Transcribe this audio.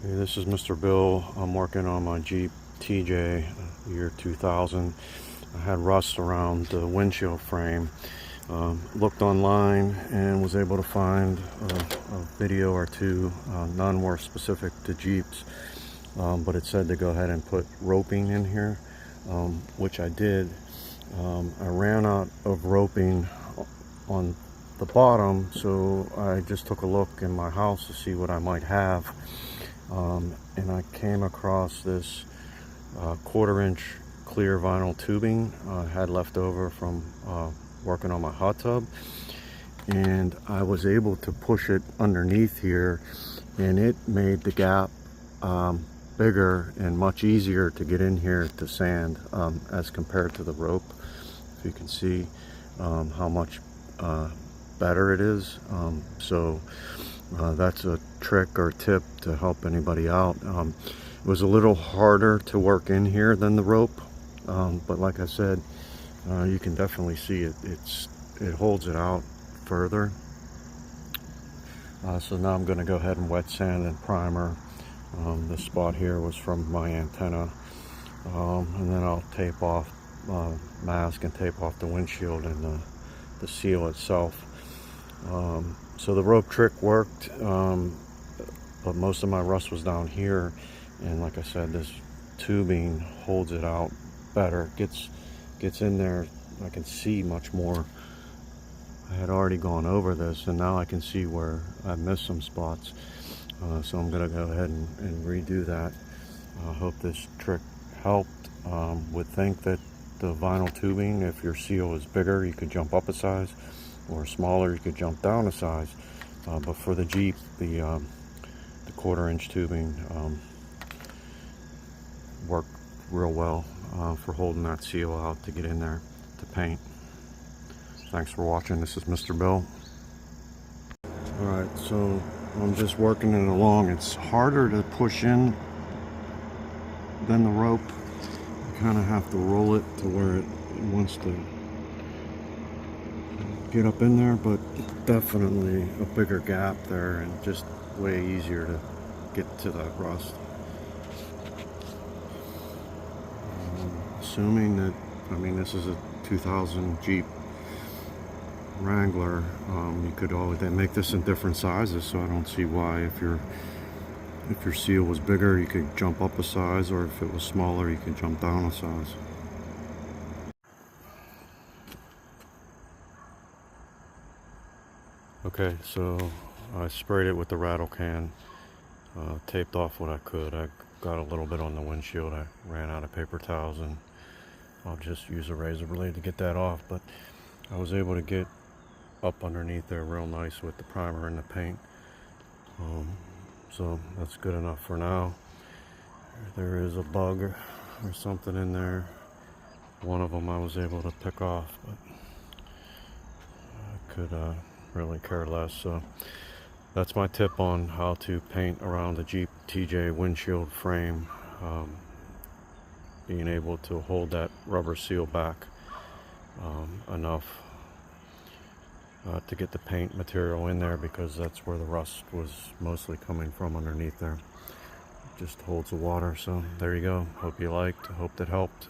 Hey, this is Mr. Bill. I'm working on my Jeep TJ year 2000. I had rust around the windshield frame. Looked online and was able to find a video or two. None were specific to Jeeps, but it said to go ahead and put roping in here, which I did. I ran out of roping on the bottom, so I just took a look in my house to see what I might have. And I came across this 1/4-inch clear vinyl tubing I had left over from working on my hot tub, and I was able to push it underneath here, and it made the gap bigger and much easier to get in here to sand as compared to the rope. If you can see how much better it is. That's a trick or tip to help anybody out. It was a little harder to work in here than the rope, but like I said, you can definitely see it holds it out further. So now I'm going to go ahead and wet sand and primer. This spot here was from my antenna, and then I'll tape off mask and tape off the windshield and the seal itself. So the rope trick worked, but most of my rust was down here, and like I said, this tubing holds it out better. Gets in there. I can see much more. I had already gone over this, and now I can see where I missed some spots. So I'm gonna go ahead and redo that. I hope this trick helped. Would think that the vinyl tubing, if your seal is bigger, you could jump up a size, or smaller, you could jump down a size. But for the Jeep, the 1/4-inch tubing worked real well for holding that seal out to get in there to paint. Thanks for watching. This is Mr. Bill. Alright, so I'm just working it along. It's harder to push in than the rope. You kind of have to roll it to where it wants to get up in there, but definitely a bigger gap there and just way easier to get to that rust. Assuming that, this is a 2000 Jeep Wrangler, you could always make this in different sizes, so I don't see why if your seal was bigger you could jump up a size, or if it was smaller you could jump down a size. Okay, so I sprayed it with the rattle can, taped off what I could. I got a little bit on the windshield. I ran out of paper towels, and I'll just use a razor blade to get that off, but I was able to get up underneath there real nice with the primer and the paint. So that's good enough for now. There is a bug or something in there. One of them I was able to pick off, but I could really care less. So that's my tip on how to paint around the Jeep TJ windshield frame. Being able to hold that rubber seal back enough to get the paint material in there, because that's where the rust was mostly coming from, underneath there. It just holds the water. So there you go. Hope you liked. Hope that helped.